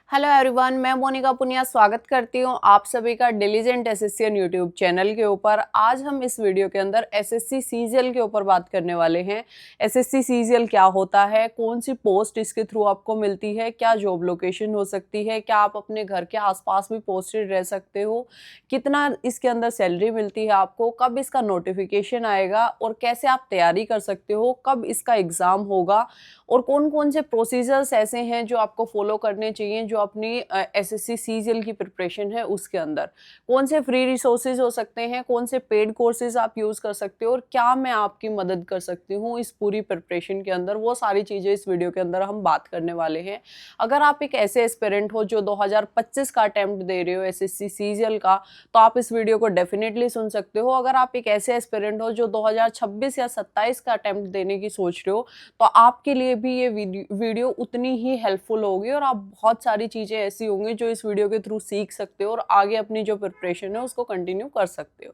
Hello everyone, मैं मोनिका पुनिया स्वागत करती हूँ आप सभी का डिलीजेंट एसएससी यूट्यूब चैनल के ऊपर। आज हम इस वीडियो के अंदर एसएससी सीजीएल के ऊपर बात करने वाले हैं। एसएससी सीजीएल क्या होता है, कौन सी पोस्ट इसके थ्रू आपको मिलती है, क्या जॉब लोकेशन हो सकती है, क्या आप अपने घर के आसपास भी पोस्टेड रह सकते हो, कितना इसके अंदर सैलरी मिलती है आपको, कब इसका नोटिफिकेशन आएगा और कैसे आप तैयारी कर सकते हो, कब इसका एग्ज़ाम होगा और कौन कौन से प्रोसीजर्स ऐसे हैं जो आपको फॉलो करने चाहिए जो अपनी एसएससी सीजीएल की प्रिपरेशन है उसके अंदर। कौन से फ्री रिसोर्सेज हो सकते हैं, कौन से पेड कोर्सेज आप यूज़ कर सकते हो और क्या मैं आपकी मदद कर सकती हूँ इस पूरी प्रिपरेशन के अंदर, वो सारी चीज़ें इस वीडियो के अंदर हम बात करने वाले हैं। अगर आप एक ऐसे एस्पिरेंट हो जो 2025 का अटेम्प्ट दे रहे हो एसएससी सीजीएल का, तो आप इस वीडियो को डेफिनेटली सुन सकते हो। अगर आप एक ऐसे एस्पिरेंट हो जो 2026 या 27 का अटेम्प्ट देने की सोच रहे हो, तो आपके लिए भी ये वीडियो उतनी ही हेल्पफुल होगी और आप बहुत सारी चीज़ें ऐसी होंगी जो इस वीडियो के थ्रू सीख सकते हो और आगे अपनी जो प्रिपरेशन है उसको कंटिन्यू कर सकते हो।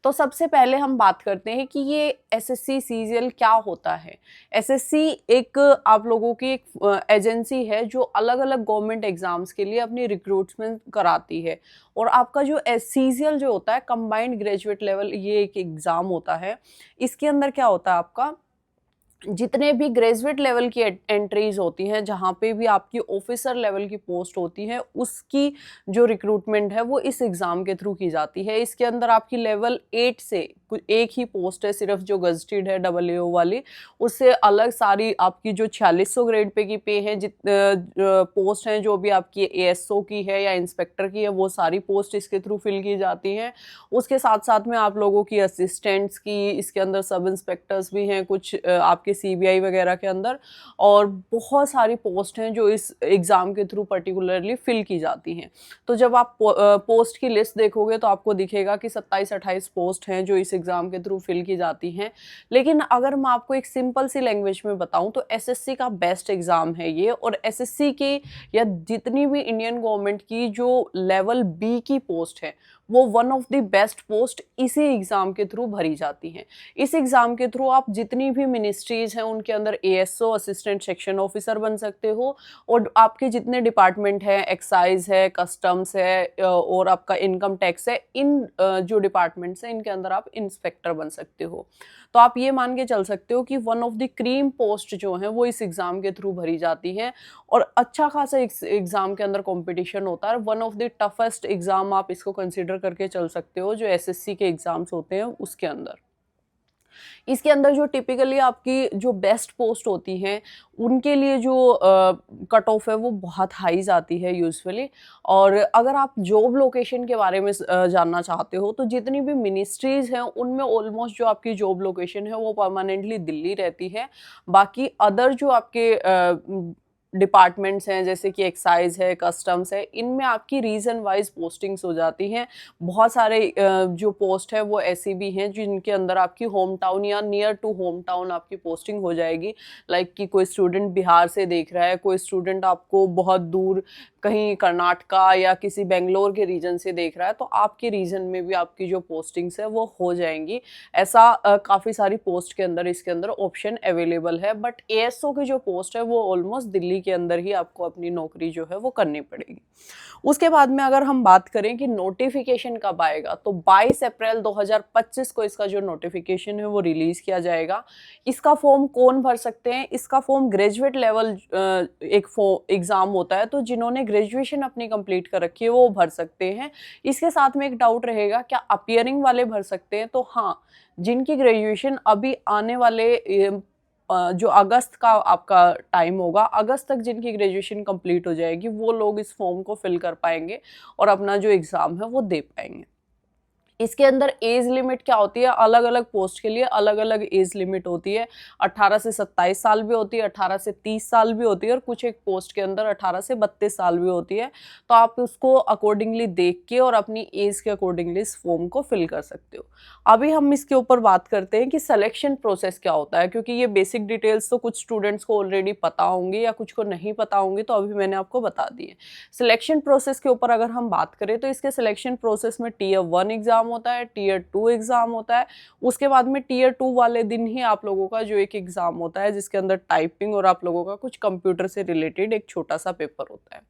तो सबसे पहले हम बात करते हैं कि ये एसएससी सीजीएल क्या होता है। एसएससी एक आप लोगों की एक एजेंसी है जो अलग अलग गवर्नमेंट एग्जाम्स के लिए अपनी रिक्रूटमेंट कराती है। और आपका जो सीजीएल जो होता है कंबाइंड ग्रेजुएट लेवल, ये एक एग्ज़ाम होता है। इसके अंदर क्या होता है, आपका जितने भी ग्रेजुएट लेवल की एंट्रीज होती हैं, जहाँ पे भी आपकी ऑफिसर लेवल की पोस्ट होती है, उसकी जो रिक्रूटमेंट है वो इस एग्ज़ाम के थ्रू की जाती है। इसके अंदर आपकी लेवल 8 से एक ही पोस्ट है सिर्फ जो गजटेड है AAO वाली, उससे अलग सारी आपकी जो 4600 ग्रेड पे की पे है पोस्ट हैं, जो भी आपकी ASO की है या इंस्पेक्टर की है, वो सारी पोस्ट इसके थ्रू फिल की जाती हैं। उसके साथ साथ में आप लोगों की असिस्टेंट्स की, इसके अंदर सब इंस्पेक्टर्स भी हैं कुछ आपके CBI वगैरह के अंदर, और बहुत सारी पोस्ट हैं जो इस एग्ज़ाम के थ्रू पर्टिकुलरली फिल की जाती हैं। तो जब आप पोस्ट की लिस्ट देखोगे तो आपको दिखेगा कि 27-28 पोस्ट हैं जो इस एग्ज़ाम के थ्रू फिल की जाती हैं। लेकिन अगर मैं आपको एक सिंपल सी लैंग्वेज में बताऊं तो एसएससी का बेस्ट एग्ज़ाम है ये। और एसएससी की या जितनी भी इंडियन गवर्नमेंट की जो लेवल बी की पोस्ट है, वो one of the best post इसी एग्ज़ाम के थ्रू भरी जाती हैं। इस एग्ज़ाम के थ्रू आप जितनी भी मिनिस्ट्रीज हैं उनके अंदर ASO असिस्टेंट सेक्शन ऑफिसर बन सकते हो, और आपके जितने डिपार्टमेंट हैं, एक्साइज है, कस्टम्स है और आपका इनकम टैक्स है, इन जो डिपार्टमेंट्स हैं इनके अंदर आप इंस्पेक्टर बन सकते हो। तो आप ये मान के चल सकते हो कि one of the cream post जो है वो इस एग्ज़ाम के थ्रू भरी जाती हैं। और अच्छा खासा एग्ज़ाम के अंदर कंपटीशन होता है। One of the toughest exam आप इसको कंसीडर करके चल सकते हो जो एसएससी के एग्ज़ाम्स होते हैं उसके अंदर। इसके अंदर जो टिपिकली आपकी जो बेस्ट पोस्ट होती हैं उनके लिए जो कट ऑफ है वो बहुत हाई जाती है यूजुअली। और अगर आप जॉब लोकेशन के बारे में जानना चाहते हो तो जितनी भी मिनिस्ट्रीज हैं उनमें ऑलमोस्ट जो आपकी जॉब लोकेशन है वो परमानेंटली दिल्ली रहती है। बाकी अदर जो आपके डिपार्टमेंट्स हैं जैसे कि एक्साइज है, कस्टम्स है, इनमें आपकी रीजन वाइज पोस्टिंग्स हो जाती हैं। बहुत सारे जो पोस्ट है वो ऐसी भी हैं जिनके अंदर आपकी होम टाउन या नियर टू होम टाउन आपकी पोस्टिंग हो जाएगी। लाइक कि कोई स्टूडेंट बिहार से देख रहा है, कोई स्टूडेंट आपको बहुत दूर कहीं कर्नाटका या किसी बेंगलोर के रीजन से देख रहा है, तो आपके रीजन में भी आपकी जो पोस्टिंग्स है वो हो जाएंगी। ऐसा काफ़ी सारी पोस्ट के अंदर इसके अंदर ऑप्शन अवेलेबल है। बट ASO की जो पोस्ट है वो ऑलमोस्ट दिल्ली के अंदर ही आपको अपनी नौकरी जो है वो करनी पड़ेगी। उसके बाद में अगर हम बात करें कि नोटिफिकेशन कब आएगा, तो 22 अप्रैल 2025 को इसका जो नोटिफिकेशन है वो रिलीज किया जाएगा। इसका फॉर्म कौन भर सकते हैं? इसका फॉर्म ग्रेजुएट लेवल एक एग्जाम होता है, तो जिन्होंने ग्रेजुएशन अपनी कंप्लीट कर रखी है वो भर सकते हैं। इसके साथ में एक डाउट रहेगा, क्या अपियरिंग वाले भर सकते हैं? तो हाँ, जिनकी ग्रेजुएशन अभी आने वाले जो अगस्त का आपका टाइम होगा, अगस्त तक जिनकी ग्रेजुएशन कंप्लीट हो जाएगी वो लोग इस फॉर्म को फिल कर पाएंगे और अपना जो एग्ज़ाम है वो दे पाएंगे। इसके अंदर एज लिमिट क्या होती है? अलग अलग पोस्ट के लिए अलग अलग एज लिमिट होती है। 18 से 27 साल भी होती है, 18 से 30 साल भी होती है, और कुछ एक पोस्ट के अंदर 18 से 32 साल भी होती है। तो आप उसको अकॉर्डिंगली देख के और अपनी एज के अकॉर्डिंगली इस फॉर्म को फिल कर सकते हो। अभी हम इसके ऊपर बात करते हैं कि सिलेक्शन प्रोसेस क्या होता है, क्योंकि ये बेसिक डिटेल्स तो कुछ स्टूडेंट्स को ऑलरेडी पता होंगे या कुछ को नहीं पता होंगे, तो अभी मैंने आपको बता दिए। सिलेक्शन प्रोसेस के ऊपर अगर हम बात करें तो इसके सिलेक्शन प्रोसेस में Tier 1 एग्जाम होता है, टीयर 2 एग्ज़ाम होता है। उसके बाद में टीयर 2 वाले दिन ही आप लोगों का जो एक एग्ज़ाम होता है जिसके अंदर टाइपिंग और आप लोगों का कुछ कंप्यूटर से रिलेटेड एक छोटा-सा पेपर होता है।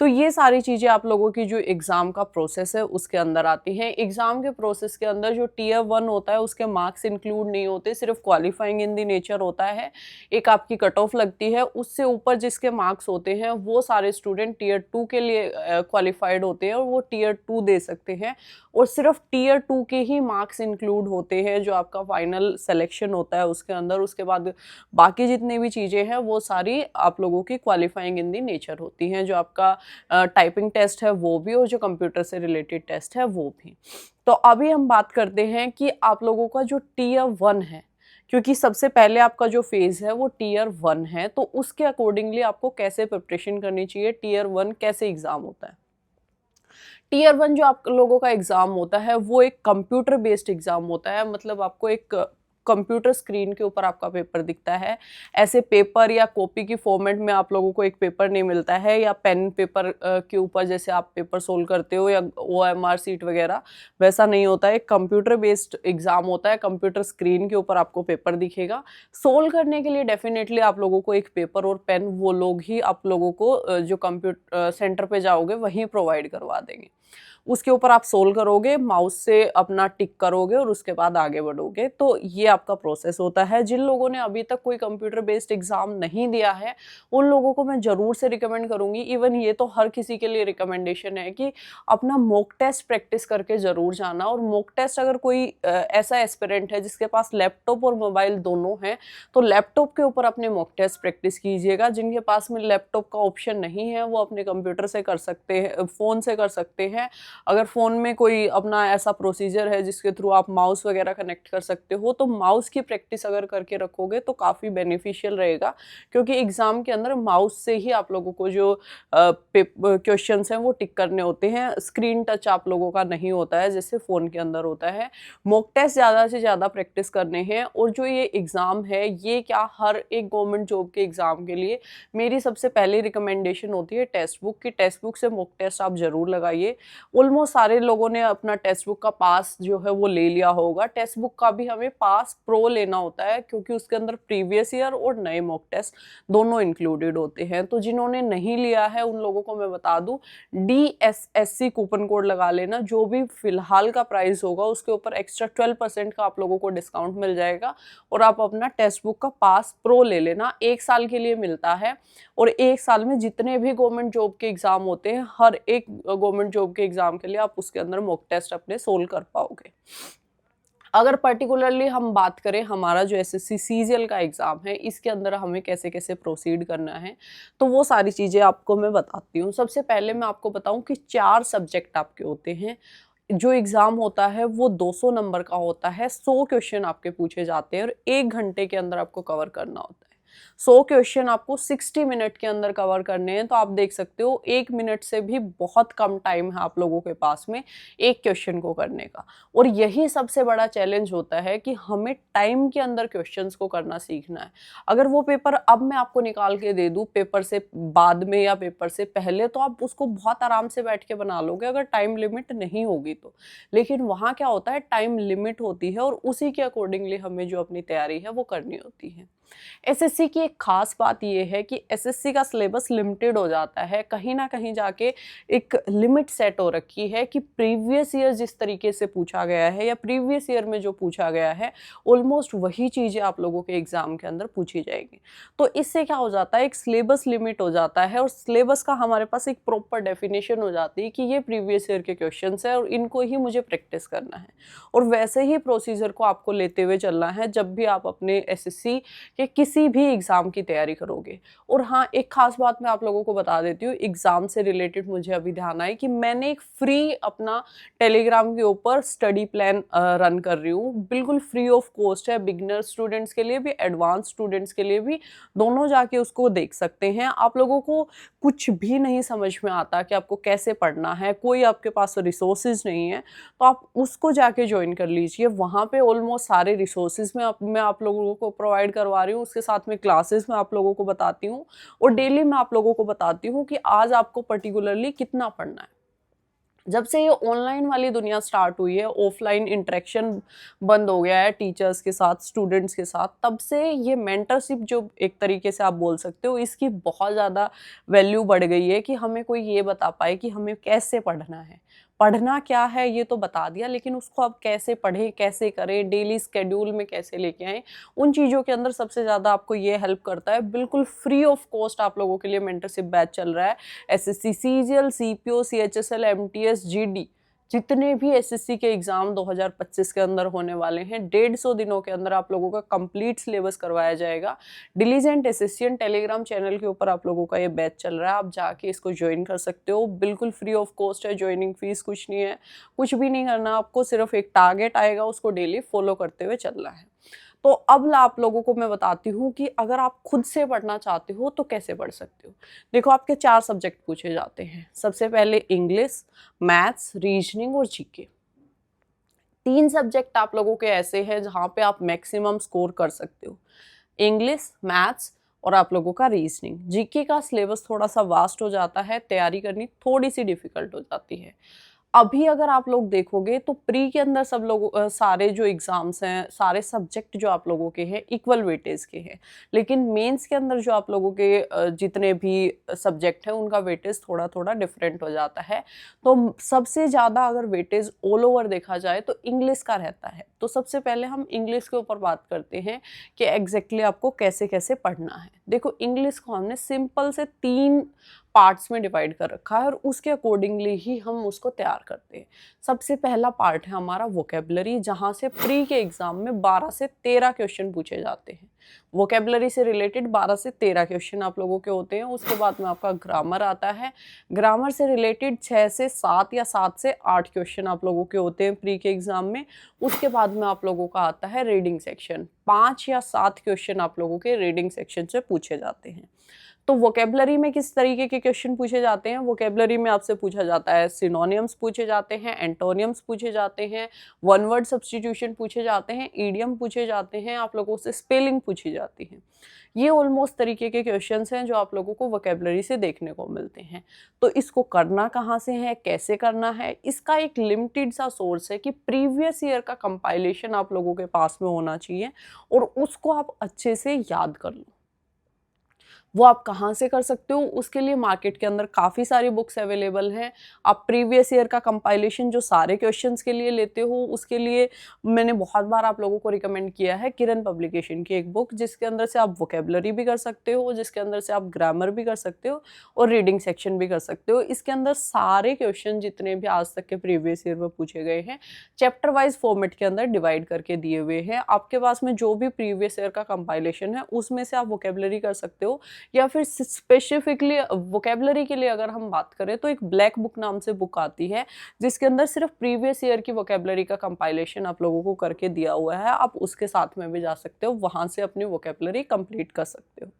तो ये सारी चीज़ें आप लोगों की जो एग्ज़ाम का प्रोसेस है उसके अंदर आती हैं। एग्ज़ाम के प्रोसेस के अंदर जो टीयर 1 होता है उसके मार्क्स इंक्लूड नहीं होते, सिर्फ़ क्वालिफाइंग इन द नेचर होता है। एक आपकी कट ऑफ लगती है, उससे ऊपर जिसके मार्क्स होते हैं वो सारे स्टूडेंट टीयर 2 के लिए क्वालिफाइड होते हैं और वो टीयर 2 दे सकते हैं और सिर्फ़ टीयर 2 के ही मार्क्स इंक्लूड होते हैं जो आपका फाइनल सिलेक्शन होता है उसके अंदर। उसके बाद बाकी जितनी भी चीज़ें हैं वो सारी आप लोगों की क्वालिफाइंग इन द नेचर होती हैं, जो आपका टाइपिंग टेस्ट है वो भी और जो कंप्यूटर से रिलेटेड टेस्ट है वो भी। तो अभी हम बात करते हैं कि आप लोगों का जो टीयर 1 है, क्योंकि सबसे पहले आपका जो फेज़ है वो टीयर 1 है, तो उसके अकॉर्डिंगली आपको कैसे प्रिपरेशन करनी चाहिए, टीयर 1 कैसे एग्ज़ाम होता है। टीयर 1 जो आप लोगों का एग्ज़ाम होता है वो एक कंप्यूटर बेस्ड एग्ज़ाम होता है, मतलब आपको एक कंप्यूटर स्क्रीन के ऊपर आपका पेपर दिखता है। ऐसे पेपर या कॉपी की फॉर्मेट में आप लोगों को एक पेपर नहीं मिलता है या पेन पेपर के ऊपर जैसे आप पेपर सोल्व करते हो या ओएमआर शीट वगैरह, वैसा नहीं होता है। एक कंप्यूटर बेस्ड एग्ज़ाम होता है, कंप्यूटर स्क्रीन के ऊपर आपको पेपर दिखेगा। सोल्व करने के लिए डेफिनेटली आप लोगों को एक पेपर और पेन वो लोग ही आप लोगों को जो कंप्यूटर सेंटर पे जाओगे वहीं प्रोवाइड करवा देंगे। उसके ऊपर आप सोल्व करोगे, माउस से अपना टिक करोगे और उसके बाद आगे बढ़ोगे। तो ये आपका प्रोसेस होता है। जिन लोगों ने अभी तक कोई कंप्यूटर बेस्ड एग्ज़ाम नहीं दिया है, उन लोगों को मैं ज़रूर से रिकमेंड करूँगी, इवन ये तो हर किसी के लिए रिकमेंडेशन है कि अपना मॉक टेस्ट प्रैक्टिस करके ज़रूर जाना। और मॉक टेस्ट अगर कोई ऐसा एस्पिरेंट है जिसके पास लैपटॉप और मोबाइल दोनों हैं, तो लैपटॉप के ऊपर अपने मॉक टेस्ट प्रैक्टिस कीजिएगा। जिनके पास में लैपटॉप का ऑप्शन नहीं है, वो अपने कंप्यूटर से कर सकते हैं, फ़ोन से कर सकते हैं। अगर फ़ोन में कोई अपना ऐसा प्रोसीजर है जिसके थ्रू आप माउस वगैरह कनेक्ट कर सकते हो, तो माउस की प्रैक्टिस अगर करके रखोगे तो काफ़ी बेनिफिशियल रहेगा, क्योंकि एग्ज़ाम के अंदर माउस से ही आप लोगों को जो क्वेश्चंस हैं वो टिक करने होते हैं। स्क्रीन टच आप लोगों का नहीं होता है जैसे फ़ोन के अंदर होता है। मॉक टेस्ट ज़्यादा से ज़्यादा प्रैक्टिस करने हैं। और जो ये एग्ज़ाम है, ये क्या हर एक गवर्नमेंट जॉब के एग्ज़ाम के लिए मेरी सबसे पहली रिकमेंडेशन होती है टेक्स्ट बुक की। टेक्स्ट बुक से मॉक टेस्ट आप ज़रूर लगाइए। ऑलमोस्ट सारे लोगों ने अपना टेक्स्ट बुक का पास जो है वो ले लिया होगा। टेक्स्ट बुक का भी हमें पास प्रो लेना होता है, क्योंकि उसके अंदर प्रीवियस ईयर और नए मॉक टेस्ट दोनों इंक्लूडेड होते हैं। तो जिन्होंने नहीं लिया है उन लोगों को मैं बता दूं, DSSC कूपन कोड लगा लेना। जो भी फिलहाल का प्राइस होगा उसके ऊपर एक्स्ट्रा 12% का आप लोगों को डिस्काउंट मिल जाएगा और आप अपना टेक्स्ट बुक का पास प्रो ले लेना। 1 साल के लिए मिलता है और 1 साल में जितने भी गवर्नमेंट जॉब के एग्जाम होते हैं, हर एक गवर्नमेंट जॉब के एग्जाम के लिए आप उसके अंदर मॉक टेस्ट अपने सोल्व कर पाओगे। अगर पर्टिकुलरली हम बात करें हमारा जो एसएससी सीजीएल का एग्ज़ाम है, इसके अंदर हमें कैसे कैसे प्रोसीड करना है, तो वो सारी चीज़ें आपको मैं बताती हूँ। सबसे पहले मैं आपको बताऊँ कि 4 सब्जेक्ट आपके होते हैं। जो एग्ज़ाम होता है वो 200 नंबर का होता है, 100 क्वेश्चन आपके पूछे जाते हैं और 1 घंटे के अंदर आपको कवर करना होता है। 100 क्वेश्चन आपको 60 मिनट के अंदर कवर करने हैं। तो आप देख सकते हो 1 मिनट से भी बहुत कम टाइम है आप लोगों के पास में एक क्वेश्चन को करने का। और यही सबसे बड़ा चैलेंज होता है कि हमें टाइम के अंदर क्वेश्चंस को करना सीखना है। अगर वो पेपर अब मैं आपको निकाल के दे दूँ पेपर से बाद में या पेपर से पहले, तो आप उसको बहुत आराम से बैठ के बना लोगे अगर टाइम लिमिट नहीं होगी तो। लेकिन वहाँ क्या होता है, टाइम लिमिट होती है और उसी के अकॉर्डिंगली हमें जो अपनी तैयारी है वो करनी होती है। एसएससी की एक खास बात ये है कि एसएससी का सिलेबस लिमिटेड हो जाता है। कहीं ना कहीं जाके एक लिमिट सेट हो रखी है कि प्रीवियस ईयर जिस तरीके से पूछा गया है या प्रीवियस ईयर में जो पूछा गया है, ऑलमोस्ट वही चीज़ें आप लोगों के एग्जाम के अंदर पूछी जाएगी। तो इससे क्या हो जाता है, एक सिलेबस लिमिट हो जाता है और सिलेबस का हमारे पास एक प्रॉपर डेफिनेशन हो जाती है कि ये प्रीवियस ईयर के क्वेश्चन है और इनको ही मुझे प्रैक्टिस करना है। और वैसे ही प्रोसीजर को आपको लेते हुए चलना है जब भी आप अपने एसएससी कि किसी भी एग्ज़ाम की तैयारी करोगे। और हाँ, एक खास बात मैं आप लोगों को बता देती हूँ, एग्ज़ाम से रिलेटेड मुझे अभी ध्यान आया कि मैंने एक फ्री अपना टेलीग्राम के ऊपर स्टडी प्लान रन कर रही हूँ। बिल्कुल फ्री ऑफ कॉस्ट है, बिगिनर स्टूडेंट्स के लिए भी, एडवांस स्टूडेंट्स के लिए भी, दोनों जाके उसको देख सकते हैं। आप लोगों को कुछ भी नहीं समझ में आता कि आपको कैसे पढ़ना है, कोई आपके पास रिसोर्सेज नहीं है, तो आप उसको जाके ज्वाइन कर लीजिए। वहाँ पे ऑलमोस्ट सारे रिसोर्सेज मैं आप लोगों को प्रोवाइड करवा रही हूँ। उसके साथ में क्लासेस मैं आप लोगों को बताती हूँ और डेली मैं आप लोगों को बताती हूँ कि आज आपको पर्टिकुलरली कितना पढ़ना है। जब से ये ऑनलाइन वाली दुनिया स्टार्ट हुई है, ऑफलाइन इंटरेक्शन बंद हो गया है टीचर्स के साथ, स्टूडेंट्स के साथ, तब से ये मेंटरशिप जो एक तरीके से आप बोल सकते हो, इसकी बहुत ज़्यादा वैल्यू बढ़ गई है कि हमें कोई ये बता पाए कि हमें कैसे पढ़ना है। पढ़ना क्या है ये तो बता दिया, लेकिन उसको अब कैसे पढ़ें, कैसे करें, डेली स्केड्यूल में कैसे लेके आएँ, उन चीज़ों के अंदर सबसे ज़्यादा आपको ये हेल्प करता है। बिल्कुल फ्री ऑफ कॉस्ट आप लोगों के लिए मेंटरशिप बैच चल रहा है। SSC, CGL, CPO, CHSL, MTS, GD, जितने भी एसएससी के एग्जाम 2025 के अंदर होने वाले हैं, 150 दिनों के अंदर आप लोगों का कंप्लीट सिलेबस करवाया जाएगा। डिलीजेंट एसएससियन टेलीग्राम चैनल के ऊपर आप लोगों का ये बैच चल रहा है, आप जाके इसको ज्वाइन कर सकते हो। बिल्कुल फ्री ऑफ कॉस्ट है, ज्वाइनिंग फीस कुछ नहीं है, कुछ भी नहीं करना आपको, सिर्फ एक टारगेट आएगा, उसको डेली फॉलो करते हुए चलना है। तो अब आप लोगों को मैं बताती हूँ कि अगर आप खुद से पढ़ना चाहते हो तो कैसे पढ़ सकते हो। देखो, आपके 4 सब्जेक्ट पूछे जाते हैं। सबसे पहले इंग्लिश, मैथ्स, रीजनिंग और जीके। 3 सब्जेक्ट आप लोगों के ऐसे हैं जहाँ पे आप मैक्सिमम स्कोर कर सकते हो। इंग्लिश, मैथ्स और आप लोगों का रीजनिंग। जीके का सिलेबस थोड़ा सा वास्ट हो जाता है, तैयारी करनी थोड़ी सी डिफिकल्ट हो जाती है। अभी अगर आप लोग देखोगे तो प्री के अंदर सब लोग सारे जो एग्जाम्स हैं, सारे सब्जेक्ट जो आप लोगों के हैं इक्वल वेटेज के हैं, लेकिन मेंस के अंदर जो आप लोगों के जितने भी सब्जेक्ट हैं उनका वेटेज थोड़ा थोड़ा डिफरेंट हो जाता है। तो सबसे ज़्यादा अगर वेटेज ऑल ओवर देखा जाए तो इंग्लिश का रहता है। तो सबसे पहले हम इंग्लिश के ऊपर बात करते हैं कि एग्जैक्टली आपको कैसे कैसे पढ़ना है। देखो, इंग्लिश को हमने सिंपल से 3 पार्ट्स में डिवाइड कर रखा है और उसके अकॉर्डिंगली ही हम उसको तैयार करते हैं। सबसे पहला पार्ट है हमारा वोकेबलरी, जहाँ से प्री के एग्जाम में 12 से 13 क्वेश्चन पूछे जाते हैं। वोकेबलरी से रिलेटेड 12 से 13 क्वेश्चन आप लोगों के होते हैं। उसके बाद में आपका ग्रामर आता है। ग्रामर से रिलेटेड 6 से 7 या 7 से 8 क्वेश्चन आप लोगों के होते हैं प्री के एग्जाम में। उसके बाद में आप लोगों का आता है रीडिंग सेक्शन। 5 या 7 क्वेश्चन आप लोगों के रीडिंग सेक्शन से पूछे जाते हैं। तो वोकेबलरी में किस तरीके के क्वेश्चन पूछे जाते हैं? वोकेबलरी में आपसे पूछा जाता है, सिनोनियम्स पूछे जाते हैं, एंटोनियम्स पूछे जाते हैं, वन वर्ड सब्स्टिट्यूशन पूछे जाते हैं, ईडियम पूछे जाते हैं, आप लोगों से स्पेलिंग पूछी जाती है। ये ऑलमोस्ट तरीके के क्वेश्चंस हैं जो आप लोगों को वोकेबलरी से देखने को मिलते हैं। तो इसको करना कहाँ से है, कैसे करना है, इसका एक लिमिटेड सा सोर्स है कि प्रीवियस ईयर का कंपाइलेशन आप लोगों के पास में होना चाहिए और उसको आप अच्छे से याद कर लो। वो आप कहाँ से कर सकते हो? उसके लिए मार्केट के अंदर काफ़ी सारी बुक्स अवेलेबल हैं। आप प्रीवियस ईयर का कंपाइलेशन जो सारे क्वेश्चंस के लिए लेते हो, उसके लिए मैंने बहुत बार आप लोगों को रिकमेंड किया है किरण पब्लिकेशन की एक बुक, जिसके अंदर से आप वोकेबलरी भी कर सकते हो, जिसके अंदर से आप ग्रामर भी कर सकते हो और रीडिंग सेक्शन भी कर सकते हो। इसके अंदर सारे क्वेश्चन जितने भी आज तक के प्रीवियस ईयर में पूछे गए हैं, चैप्टर वाइज फॉर्मेट के अंदर डिवाइड करके दिए हुए हैं। आपके पास में जो भी प्रीवियस ईयर का कंपाइलेशन है, उसमें से आप वोकेबलरी कर सकते हो। या फिर स्पेसिफिकली वोकेबलरी के लिए अगर हम बात करें तो एक ब्लैक बुक नाम से बुक आती है, जिसके अंदर सिर्फ प्रीवियस ईयर की वोकेबलरी का कंपाइलेशन आप लोगों को करके दिया हुआ है। आप उसके साथ में भी जा सकते हो, वहां से अपनी वोकेबलरी कंप्लीट कर सकते हो।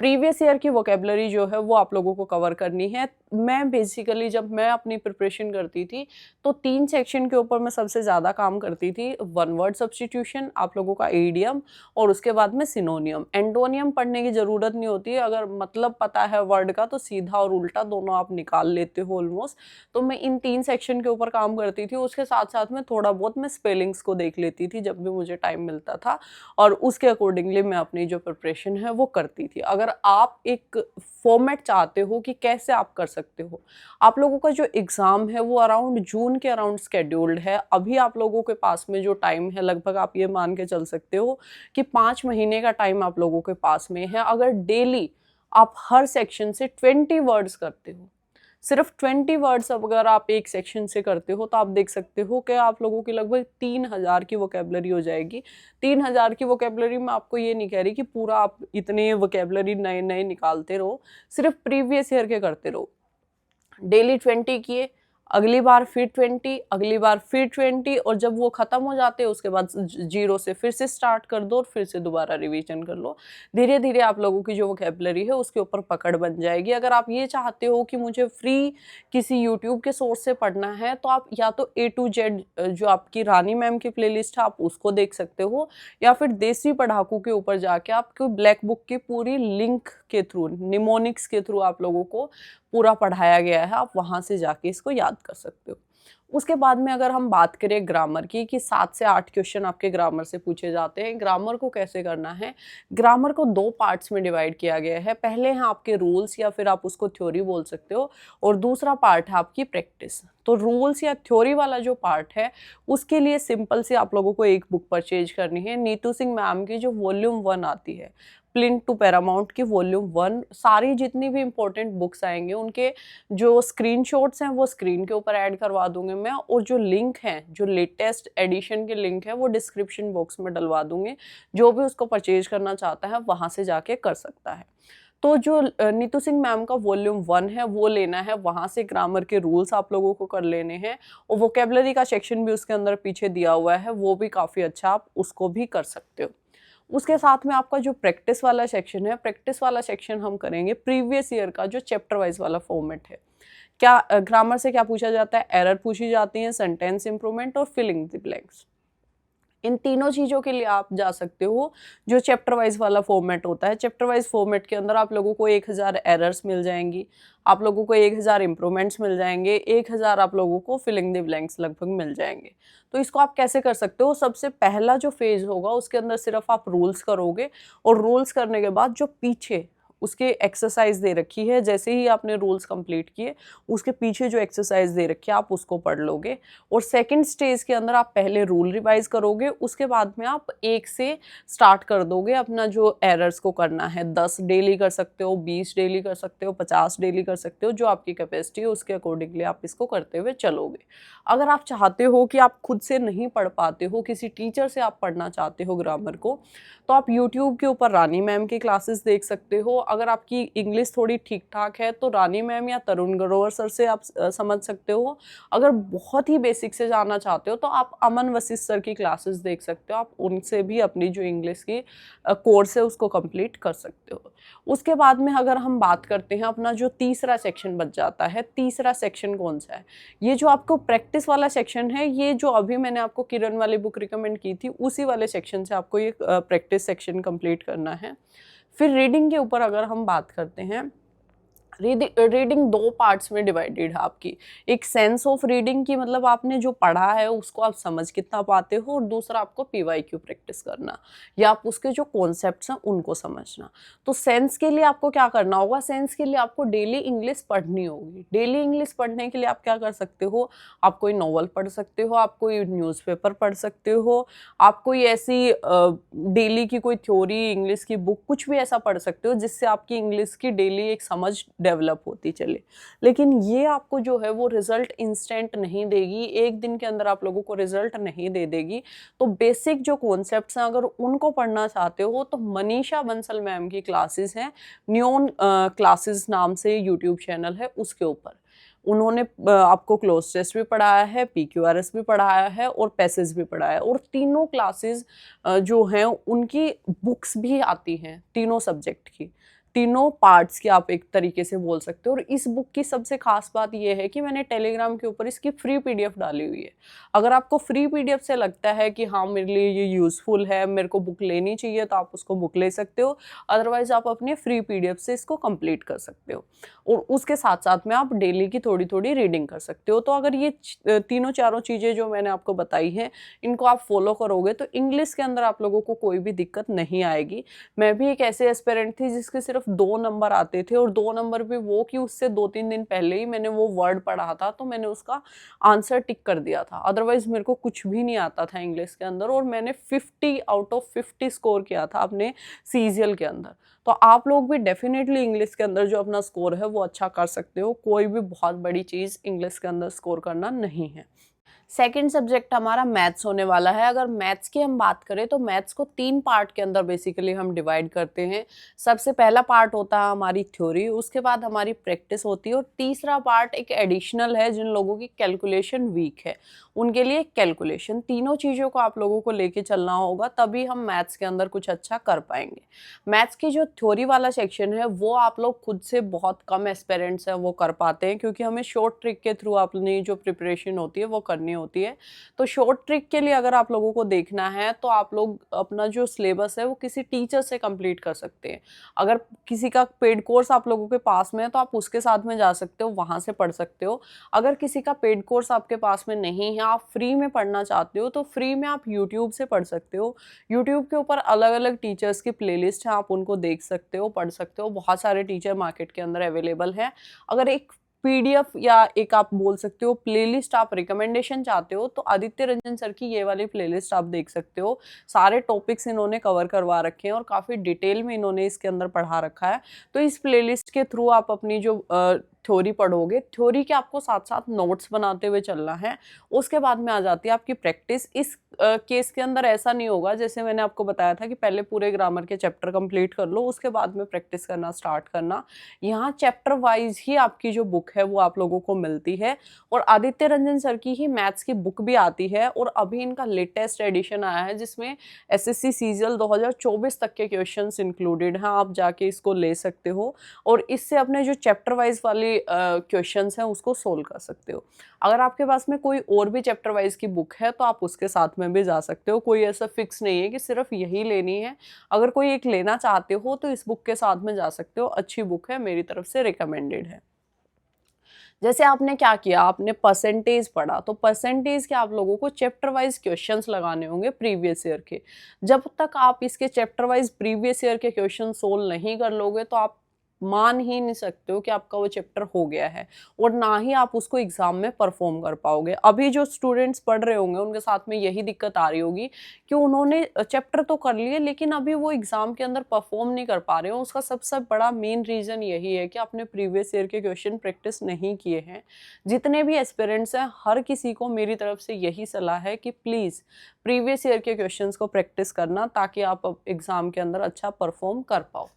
प्रीवियस ईयर की वोकेबलरी जो है वो आप लोगों को कवर करनी है। मैं बेसिकली जब मैं अपनी प्रिपरेशन करती थी तो 3 सेक्शन के ऊपर मैं सबसे ज़्यादा काम करती थी। वन वर्ड सब्स्टिट्यूशन, आप लोगों का ईडियम और उसके बाद में सिनोनियम। एंटोनियम पढ़ने की ज़रूरत नहीं होती है, अगर मतलब पता है वर्ड का तो सीधा और उल्टा दोनों आप निकाल लेते हो ऑलमोस्ट। तो मैं इन 3 सेक्शन के ऊपर काम करती थी। उसके साथ साथ में थोड़ा बहुत मैं स्पेलिंग्स को देख लेती थी जब भी मुझे टाइम मिलता था, और उसके अकॉर्डिंगली मैं अपनी जो प्रिपरेशन है वो करती थी। अगर आप एक फॉर्मेट चाहते हो कि कैसे आप कर सकते हो, आप लोगों का जो एग्ज़ाम है वो अराउंड जून के अराउंड स्केड्यूल्ड है। अभी आप लोगों के पास में जो टाइम है, लगभग आप ये मान के चल सकते हो कि 5 महीने का टाइम आप लोगों के पास में है। अगर डेली आप हर सेक्शन से 20 वर्ड्स करते हो, सिर्फ 20 वर्ड्स अगर आप एक सेक्शन से करते हो, तो आप देख सकते हो कि आप लोगों की लगभग 3000 की वोकेबलरी हो जाएगी। 3000 की वोकेबलरी में आपको ये नहीं कह रही कि पूरा आप इतने वोकेबलरी नए नए निकालते रहो, सिर्फ प्रीवियस ईयर के करते रहो। डेली 20 किए, अगली बार फिर 20, अगली बार फिर 20, और जब वो खत्म हो जाते हैं उसके बाद जीरो से फिर से स्टार्ट कर दो और फिर से दोबारा रिवीजन कर लो। धीरे धीरे आप लोगों की जो वोकेबलरी है उसके ऊपर पकड़ बन जाएगी। अगर आप ये चाहते हो कि मुझे फ्री किसी यूट्यूब के सोर्स से पढ़ना है, तो आप या तो A to Z जो आपकी रानी मैम की प्लेलिस्ट है आप उसको देख सकते हो, या फिर देसी पढ़ाकू के ऊपर जाके आपको ब्लैक बुक की पूरी लिंक के थ्रू, निमोनिक्स के थ्रू आप लोगों को पूरा पढ़ाया गया है, आप वहाँ से जाके इसको याद कर सकते हो। उसके बाद में अगर हम बात करें ग्रामर की, कि 7 से 8 क्वेश्चन आपके ग्रामर से पूछे जाते हैं। ग्रामर को कैसे करना है, ग्रामर को 2 पार्ट्स में डिवाइड किया गया है। पहले हैं आपके रूल्स या फिर आप उसको थ्योरी बोल सकते हो, और दूसरा पार्ट है आपकी प्रैक्टिस। तो रूल्स या थ्योरी वाला जो पार्ट है उसके लिए सिंपल से आप लोगों को एक बुक परचेज करनी है, नीतू सिंह मैम की जो वॉल्यूम 1 आती है, प्लिंथ टू पैरामाउंट की वॉल्यूम 1। सारी जितनी भी इंपॉर्टेंट बुक्स आएंगे उनके जो स्क्रीनशॉट्स हैं वो स्क्रीन के ऊपर ऐड करवा दूंगी मैं, और जो लिंक हैं, जो लेटेस्ट एडिशन के लिंक है वो डिस्क्रिप्शन बॉक्स में डलवा दूंगी। जो भी उसको परचेज करना चाहता है वहां से जाके कर सकता है। तो जो नीतू सिंह मैम का वॉल्यूम 1 है वो लेना है, वहां से ग्रामर के रूल्स आप लोगों को कर लेने हैं, और वोकेबलरी का सेक्शन भी उसके अंदर पीछे दिया हुआ है, वो भी काफी अच्छा, आप उसको भी कर सकते हो। उसके साथ में आपका जो प्रैक्टिस वाला सेक्शन है, प्रैक्टिस वाला सेक्शन हम करेंगे प्रीवियस ईयर का जो चैप्टर वाइज वाला फॉर्मेट है। क्या ग्रामर से क्या पूछा जाता है, एरर पूछी जाती है, सेंटेंस इंप्रूवमेंट और फिलिंग द ब्लैंक्स। इन तीनों चीजों के लिए आप जा सकते हो जो चैप्टर वाइज वाला फॉर्मेट होता है। चैप्टर वाइज फॉर्मेट के अंदर आप लोगों को 1000 एरर्स मिल जाएंगी, आप लोगों को 1000 इंप्रूवमेंट्स मिल जाएंगे, 1000 आप लोगों को फिलिंग द ब्लैंक्स लगभग मिल जाएंगे। तो इसको आप कैसे कर सकते हो, सबसे पहला जो फेज होगा उसके अंदर सिर्फ आप रूल्स करोगे, और रूल्स करने के बाद जो पीछे उसके एक्सरसाइज दे रखी है, जैसे ही आपने रूल्स कंप्लीट किए उसके पीछे जो एक्सरसाइज दे रखी है आप उसको पढ़ लोगे, और सेकंड स्टेज के अंदर आप पहले रूल रिवाइज करोगे, उसके बाद में आप 1 से स्टार्ट कर दोगे अपना जो एरर्स को करना है। 10 डेली कर सकते हो, 20 डेली कर सकते हो, 50 डेली कर सकते हो, जो आपकी कैपेसिटी है उसके अकॉर्डिंगली आप इसको करते हुए चलोगे। अगर आप चाहते हो कि आप खुद से नहीं पढ़ पाते हो, किसी टीचर से आप पढ़ना चाहते हो ग्रामर को, तो आप यूट्यूब के ऊपर रानी मैम की क्लासेस देख सकते हो। अगर आपकी इंग्लिश थोड़ी ठीक ठाक है तो रानी मैम या तरुण ग्रोवर सर से आप समझ सकते हो। अगर बहुत ही बेसिक से जानना चाहते हो तो आप अमन वशिष्ठ सर की क्लासेस देख सकते हो, आप उनसे भी अपनी जो इंग्लिश की कोर्स है उसको कंप्लीट कर सकते हो। उसके बाद में अगर हम बात करते हैं, अपना जो तीसरा सेक्शन बच जाता है, तीसरा सेक्शन कौन सा है, ये जो आपको प्रैक्टिस वाला सेक्शन है, ये जो अभी मैंने आपको किरण वाली बुक रिकमेंड की थी उसी वाले सेक्शन से आपको ये प्रैक्टिस सेक्शन कंप्लीट करना है। फिर रीडिंग के ऊपर अगर हम बात करते हैं, रीडिंग 2 पार्ट्स में डिवाइडेड है आपकी। एक सेंस ऑफ रीडिंग की, मतलब आपने जो पढ़ा है उसको आप समझ कितना पाते हो, और दूसरा आपको पीवाईक्यू प्रैक्टिस करना, या आप उसके जो कॉन्सेप्ट्स हैं उनको समझना। तो सेंस के लिए आपको क्या करना होगा, सेंस के लिए आपको डेली इंग्लिश पढ़नी होगी। डेली इंग्लिश पढ़ने के लिए आप क्या कर सकते हो, आप कोई नॉवल पढ़ सकते हो, आप कोई न्यूज़पेपर पढ़ सकते हो, आप कोई ऐसी डेली की कोई थ्योरी, इंग्लिश की बुक, कुछ भी ऐसा पढ़ सकते हो जिससे आपकी इंग्लिश की डेली एक समझ डेवलप होती चले। लेकिन ये आपको जो है वो रिजल्ट इंस्टेंट नहीं देगी, एक दिन के अंदर आप लोगों को रिजल्ट नहीं दे देगी। तो बेसिक जो कॉन्सेप्ट्स हैं अगर उनको पढ़ना चाहते हो तो मनीषा बंसल मैम की क्लासेस हैं, न्योन क्लासेस नाम से यूट्यूब चैनल है, उसके ऊपर उन्होंने आपको क्लोज टेस्ट भी पढ़ाया है, PQRS भी पढ़ाया है और पैसेज भी पढ़ाया है, और तीनों क्लासेस जो हैं उनकी बुक्स भी आती हैं, तीनों सब्जेक्ट की, तीनों पार्ट्स की आप एक तरीके से बोल सकते हो। और इस बुक की सबसे खास बात यह है कि मैंने टेलीग्राम के ऊपर इसकी फ्री PDF डाली हुई है। अगर आपको फ्री PDF से लगता है कि हाँ मेरे लिए ये यूज़फुल है, मेरे को बुक लेनी चाहिए, तो आप उसको बुक ले सकते हो, अदरवाइज आप अपने फ्री PDF से इसको कंप्लीट कर सकते हो, और उसके साथ साथ में आप डेली की थोड़ी थोड़ी रीडिंग कर सकते हो। तो अगर ये तीनों चारों चीज़ें जो मैंने आपको बताई हैं इनको आप फॉलो करोगे तो इंग्लिश के अंदर आप लोगों को कोई भी दिक्कत नहीं आएगी। मैं भी एक ऐसे एस्पिरेंट थी जिसके सिर्फ 2 नंबर आते थे, और 2 नंबर भी वो कि उससे 2-3 दिन पहले ही मैंने वो वर्ड पढ़ा था तो मैंने उसका आंसर टिक कर दिया था, अदरवाइज मेरे को कुछ भी नहीं आता था इंग्लिश के अंदर, और मैंने 50 आउट ऑफ 50 स्कोर किया था अपने CGL के अंदर। तो आप लोग भी डेफिनेटली इंग्लिश के अंदर जो अपना स्कोर है वो अच्छा कर सकते हो, कोई भी बहुत बड़ी चीज़ इंग्लिश के अंदर स्कोर करना नहीं है। सेकेंड सब्जेक्ट हमारा मैथ्स होने वाला है। अगर मैथ्स की हम बात करें तो मैथ्स को 3 पार्ट के अंदर बेसिकली हम डिवाइड करते हैं। सबसे पहला पार्ट होता है हमारी थ्योरी, उसके बाद हमारी प्रैक्टिस होती है, और तीसरा पार्ट एक एडिशनल है जिन लोगों की कैलकुलेशन वीक है उनके लिए कैलकुलेशन। तीनों चीज़ों को आप लोगों को लेके चलना होगा, तभी हम मैथ्स के अंदर कुछ अच्छा कर पाएंगे। मैथ्स की जो थ्योरी वाला सेक्शन है वो आप लोग खुद से बहुत कम एस्पिरेंट्स हैं वो कर पाते हैं, क्योंकि हमें शॉर्ट ट्रिक के थ्रू अपनी जो प्रिपरेशन होती है वो करनी होती है। होती है। तो शॉर्ट ट्रिक के लिए अगर आप लोगों को देखना है तो आप लोग अपना जो सिलेबस है वो किसी टीचर से कंप्लीट कर सकते हैं। अगर किसी का पेड कोर्स आप लोगों के पास में है तो आप उसके साथ में जा सकते हो, वहाँ से पढ़ सकते हो। अगर किसी का पेड कोर्स आपके पास में नहीं है, आप फ्री में पढ़ना चाहते हो, तो फ्री में आप यूट्यूब से पढ़ सकते हो। यूट्यूब के ऊपर अलग-अलग टीचर्स की प्लेलिस्ट है, आप उनको देख सकते हो, पढ़ सकते हो। बहुत सारे टीचर मार्केट के अंदर अवेलेबल हैं। अगर एक पीडीएफ या एक आप बोल सकते हो प्लेलिस्ट आप रिकमेंडेशन चाहते हो, तो आदित्य रंजन सर की ये वाली प्लेलिस्ट आप देख सकते हो। सारे टॉपिक्स इन्होंने कवर करवा रखे हैं और काफ़ी डिटेल में इन्होंने इसके अंदर पढ़ा रखा है। तो इस प्लेलिस्ट के थ्रू आप अपनी जो थ्योरी पढ़ोगे, थ्योरी के आपको साथ-साथ नोट्स बनाते हुए चलना है। उसके बाद में आ जाती है आपकी प्रैक्टिस। इस केस के अंदर ऐसा नहीं होगा, जैसे मैंने आपको बताया था कि पहले पूरे ग्रामर के चैप्टर कंप्लीट कर लो, उसके बाद में प्रैक्टिस करना स्टार्ट करना। यहाँ चैप्टर वाइज ही आपकी जो बुक है वो आप लोगों को मिलती है और आदित्य रंजन सर की ही मैथ्स की बुक भी आती है और अभी इनका लेटेस्ट एडिशन आया है जिसमें एसएससी सीजीएल 2024 तक के क्वेश्चंस इंक्लूडेड हैं। आप जाके इसको ले सकते हो और इससे अपने जो चैप्टर वाइज वाली क्वेश्चंस हैं उसको सोल्व कर सकते हो। अगर आपके पास में कोई और भी चैप्टर वाइज की बुक है तो आप उसके साथ में भी जा सकते हो। कोई ऐसा फिक्स नहीं है कि सिर्फ यही लेनी है। अगर कोई एक लेना चाहते हो तो इस बुक के साथ में जा सकते हो। अच्छी बुक है, मेरी तरफ से रिकमेंडेड है। जैसे आपने क्या किया, आपने परसेंटेज पढ़ा, तो परसेंटेज के आप लोगों को चैप्टर वाइज क्वेश्चंस लगाने होंगे प्रीवियस ईयर के। जब तक आप इसके चैप्टर वाइज प्रीवियस ईयर के क्वेश्चन सोल्व नहीं कर लोगे तो आप मान ही नहीं सकते हो कि आपका वो चैप्टर हो गया है और ना ही आप उसको एग्जाम में परफॉर्म कर पाओगे। अभी जो स्टूडेंट्स पढ़ रहे होंगे उनके साथ में यही दिक्कत आ रही होगी कि उन्होंने चैप्टर तो कर लिए लेकिन अभी वो एग्जाम के अंदर परफॉर्म नहीं कर पा रहे हो। उसका सबसे बड़ा मेन रीजन यही है कि आपने प्रीवियस ईयर के क्वेश्चन प्रैक्टिस नहीं किए हैं। जितने भी एस्पिरेंट्स हैं हर किसी को मेरी तरफ से यही सलाह है कि प्लीज प्रीवियस ईयर के क्वेश्चंस को प्रैक्टिस करना ताकि आप एग्जाम के अंदर अच्छा परफॉर्म कर पाओ।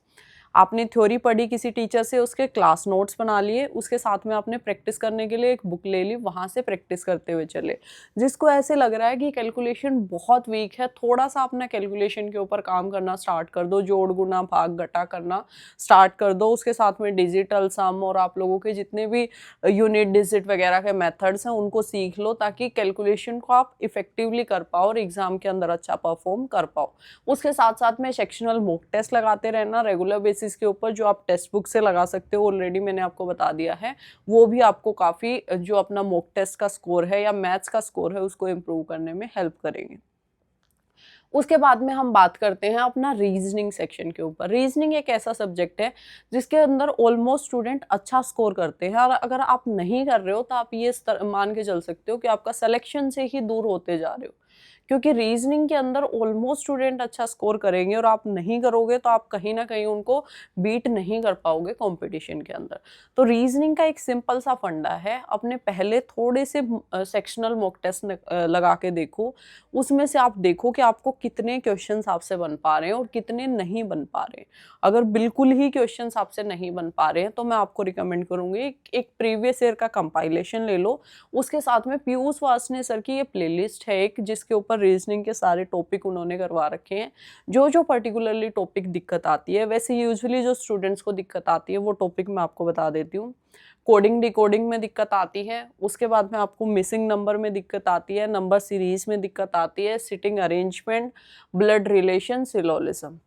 आपने थ्योरी पढ़ी किसी टीचर से, उसके क्लास नोट्स बना लिए, उसके साथ में आपने प्रैक्टिस करने के लिए एक बुक ले ली, वहाँ से प्रैक्टिस करते हुए चले। जिसको ऐसे लग रहा है कि कैलकुलेशन बहुत वीक है, थोड़ा सा अपना कैलकुलेशन के ऊपर काम करना स्टार्ट कर दो, जोड़ गुना भाग घटा करना स्टार्ट कर दो। उसके साथ में डिजिटल सम और आप लोगों के जितने भी यूनिट डिजिट वगैरह के मेथड्स हैं उनको सीख लो ताकि कैलकुलेशन को आप इफेक्टिवली कर पाओ और एग्जाम के अंदर अच्छा परफॉर्म कर पाओ। उसके साथ साथ में सेक्शनल मॉक टेस्ट लगाते रहना रेगुलर बेसिस के ऊपर, जो आप टेक्स्ट बुक से लगा सकते हो, ऑलरेडी मैंने आपको बता दिया है। वो भी आपको काफी जो अपना मॉक टेस्ट का स्कोर है या मैथ्स का स्कोर है उसको इम्प्रूव करने में हेल्प करेंगे। उसके बाद में हम बात करते हैं अपना रीजनिंग सेक्शन के ऊपर। रीजनिंग एक ऐसा सब्जेक्ट है जिसके अंदर ऑलमोस्ट स्टूडेंट अच्छा स्कोर करते हैं और अगर आप नहीं कर रहे हो तो आप ये मान के चल सकते हो कि आपका सिलेक्शन से ही दूर होते जा रहे हो, क्योंकि रीजनिंग के अंदर ऑलमोस्ट स्टूडेंट अच्छा स्कोर करेंगे और आप नहीं करोगे तो आप कहीं ना कहीं उनको बीट नहीं कर पाओगे कंपटीशन के अंदर। तो रीजनिंग का एक सिंपल सा फंडा है, अपने पहले थोड़े से सेक्शनल मॉक टेस्ट लगा के देखो, उसमें से आप देखो कि आपको कितने क्वेश्चंस आपसे बन पा रहे हैं और कितने नहीं बन पा रहे हैं। अगर बिल्कुल ही क्वेश्चंस आपसे नहीं बन पा रहे हैं तो मैं आपको रिकमेंड करूंगी एक प्रीवियस ईयर का कंपाइलेशन ले लो। उसके साथ में पीयूष वासने सर की ये प्लेलिस्ट है एक, जिसके ऊपर रीजनिंग के सारे टॉपिक उन्होंने करवा रखे हैं। जो जो पर्टिकुलरली टॉपिक दिक्कत आती है, वैसे यूजुअली जो स्टूडेंट्स को दिक्कत आती है वो टॉपिक मैं आपको बता देती हूँ। कोडिंग डिकोडिंग में दिक्कत आती है, उसके बाद में आपको मिसिंग नंबर में दिक्कत आती है, नंबर सीरीज में दिक्कत आती है, sitting arrangement, blood relation, syllogism,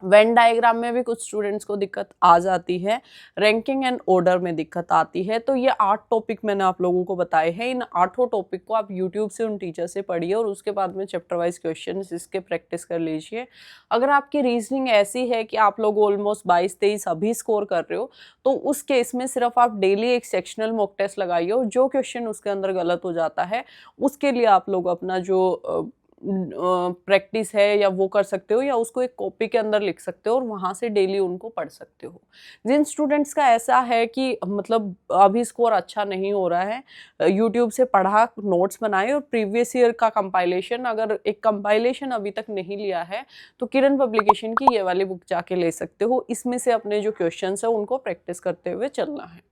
Venn diagram में भी कुछ स्टूडेंट्स को दिक्कत आ जाती है, रैंकिंग एंड ऑर्डर में दिक्कत आती है। तो ये 8 टॉपिक मैंने आप लोगों को बताए हैं। इन 8 टॉपिक को आप यूट्यूब से उन टीचर से पढ़िए और उसके बाद में चैप्टर वाइज क्वेश्चन इसके प्रैक्टिस कर लीजिए। अगर आपकी रीजनिंग ऐसी है कि आप लोग ऑलमोस्ट 22-23 अभी स्कोर कर रहे हो तो उस केस में सिर्फ आप डेली एक सेक्शनल मॉक टेस्ट लगाइए और जो क्वेश्चन उसके अंदर गलत हो जाता है उसके लिए आप लोग अपना जो प्रैक्टिस है या वो कर सकते हो या उसको एक कॉपी के अंदर लिख सकते हो और वहां से डेली उनको पढ़ सकते हो। जिन स्टूडेंट्स का ऐसा है कि मतलब अभी स्कोर अच्छा नहीं हो रहा है, यूट्यूब से पढ़ा, नोट्स बनाए और प्रीवियस ईयर का कंपाइलेशन, अगर एक कंपाइलेशन अभी तक नहीं लिया है तो किरण पब्लिकेशन की ये वाली बुक जाके ले सकते हो। इसमें से अपने जो क्वेश्चंस है उनको प्रैक्टिस करते हुए चलना है।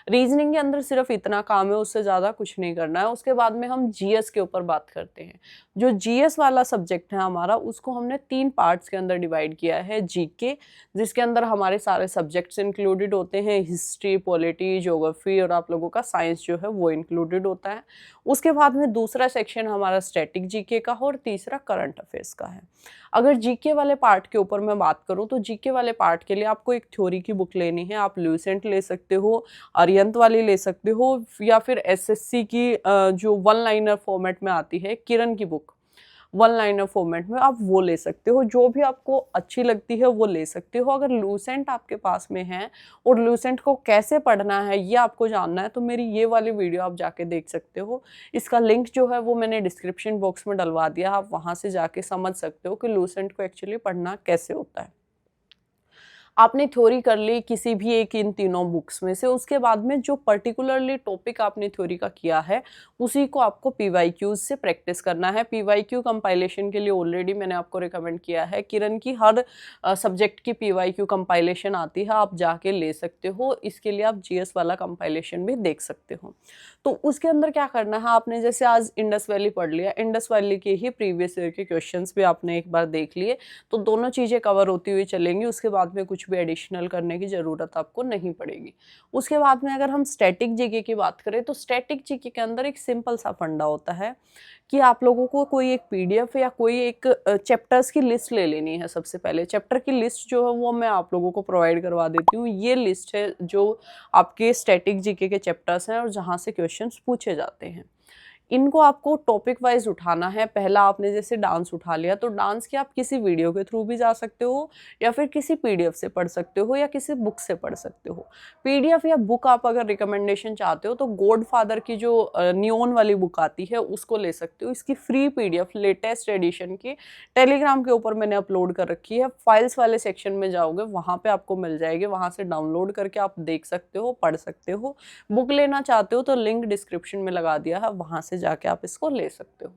रीजनिंग के अंदर सिर्फ इतना काम है, उससे ज़्यादा कुछ नहीं करना है। उसके बाद में हम जीएस के ऊपर बात करते हैं। जो जीएस वाला सब्जेक्ट है हमारा, उसको हमने 3 पार्ट्स के अंदर डिवाइड किया है। जीके, जिसके अंदर हमारे सारे सब्जेक्ट्स इंक्लूडेड होते हैं, हिस्ट्री, पॉलिटी, ज्योग्राफी और आप लोगों का साइंस जो है वो इंक्लूडेड होता है। उसके बाद में दूसरा सेक्शन हमारा स्टैटिक जीके का और तीसरा करंट अफेयर्स का है। अगर जीके वाले पार्ट के ऊपर मैं बात करूँ तो जीके वाले पार्ट के लिए आपको एक थ्योरी की बुक लेनी है। आप ल्यूसेंट ले सकते हो, अरिहंत वाली ले सकते हो, या फिर एसएससी की जो वन लाइनर फॉर्मेट में आती है, किरण की बुक वन लाइनर फॉर्मेट में, आप वो ले सकते हो। जो भी आपको अच्छी लगती है वो ले सकते हो। अगर लूसेंट आपके पास में है और लूसेंट को कैसे पढ़ना है ये आपको जानना है तो मेरी ये वाली वीडियो आप जाके देख सकते हो। इसका लिंक जो है वो मैंने डिस्क्रिप्शन बॉक्स में डलवा दिया, आप वहाँ से जाके समझ सकते हो कि लूसेंट को एक्चुअली पढ़ना कैसे होता है। आपने थ्योरी कर ली किसी भी एक इन तीनों बुक्स में से, उसके बाद में जो पर्टिकुलरली टॉपिक आपने थ्योरी का किया है उसी को आपको पीवाईक्यूज से प्रैक्टिस करना है। पीवाईक्यू कंपाइलेशन के लिए ऑलरेडी मैंने आपको रिकमेंड किया है, किरण की हर सब्जेक्ट की पीवाईक्यू कंपाइलेशन आती है, आप जाके ले सकते हो। इसके लिए आप जीएस वाला कंपाइलेशन भी देख सकते हो। तो उसके अंदर क्या करना है, आपने जैसे आज इंडस वैली पढ़ लिया, इंडस वैली के ही प्रीवियस ईयर के क्वेश्चंस भी आपने एक बार देख लिए, तो दोनों चीज़ें कवर होती हुई चलेंगी। उसके बाद में कुछ भी एडिशनल करने की ज़रूरत आपको नहीं पड़ेगी। उसके बाद में अगर हम स्टैटिक जीके की बात करें तो स्टैटिक जीके के अंदर एक सिंपल सा फंडा होता है कि आप लोगों को कोई एक पीडीएफ या कोई एक चैप्टर्स की लिस्ट ले लेनी है। सबसे पहले चैप्टर की लिस्ट जो है वो मैं आप लोगों को प्रोवाइड करवा देती हूँ। ये लिस्ट है जो आपके स्टैटिक जीके के चैप्टर्स हैं और जहाँ से क्वेश्चंस पूछे जाते हैं। इनको आपको टॉपिक वाइज उठाना है। पहला आपने जैसे डांस उठा लिया तो डांस की आप किसी वीडियो के थ्रू भी जा सकते हो या फिर किसी पीडीएफ से पढ़ सकते हो या किसी बुक से पढ़ सकते हो। पीडीएफ या बुक आप अगर रिकमेंडेशन चाहते हो तो गॉडफादर की जो नियोन वाली बुक आती है उसको ले सकते हो। इसकी फ्री पीडीएफ लेटेस्ट एडिशन की टेलीग्राम के ऊपर मैंने अपलोड कर रखी है। फाइल्स वाले सेक्शन में जाओगे वहाँ पे आपको मिल जाएगी, वहाँ से डाउनलोड करके आप देख सकते हो, पढ़ सकते हो। बुक लेना चाहते हो तो लिंक डिस्क्रिप्शन में लगा दिया है, वहाँ से जाके आप इसको ले सकते हो।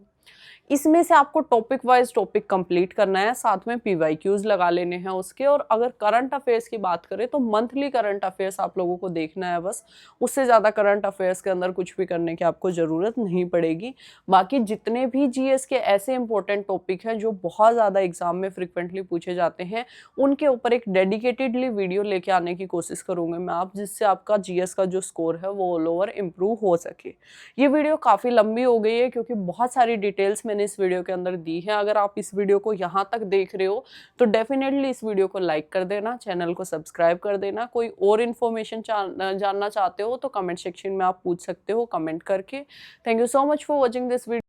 इसमें से आपको टॉपिक वाइज टॉपिक कंप्लीट करना है, साथ में पीवाईक्यूज लगा लेने हैं उसके। और अगर करंट अफेयर्स की बात करें तो मंथली करंट अफेयर्स आप लोगों को देखना है बस, उससे ज़्यादा करंट अफेयर्स के अंदर कुछ भी करने की आपको ज़रूरत नहीं पड़ेगी। बाकी जितने भी जीएस के ऐसे इंपॉर्टेंट टॉपिक हैं जो बहुत ज़्यादा एग्जाम में फ्रिक्वेंटली पूछे जाते हैं उनके ऊपर एक डेडिकेटेडली वीडियो लेके आने की कोशिश करूँगी मैं आप, जिससे आपका जीएस का जो स्कोर है वो ऑल ओवर इम्प्रूव हो सके। ये वीडियो काफ़ी लंबी हो गई है क्योंकि बहुत सारी डिटेल्स मैंने इस वीडियो के अंदर दी है। अगर आप इस वीडियो को यहाँ तक देख रहे हो तो डेफिनेटली इस वीडियो को लाइक कर देना, चैनल को सब्सक्राइब कर देना। कोई और इन्फॉर्मेशन जानना चाहते हो तो कमेंट सेक्शन में आप पूछ सकते हो कमेंट करके। Thank you so much for watching this video.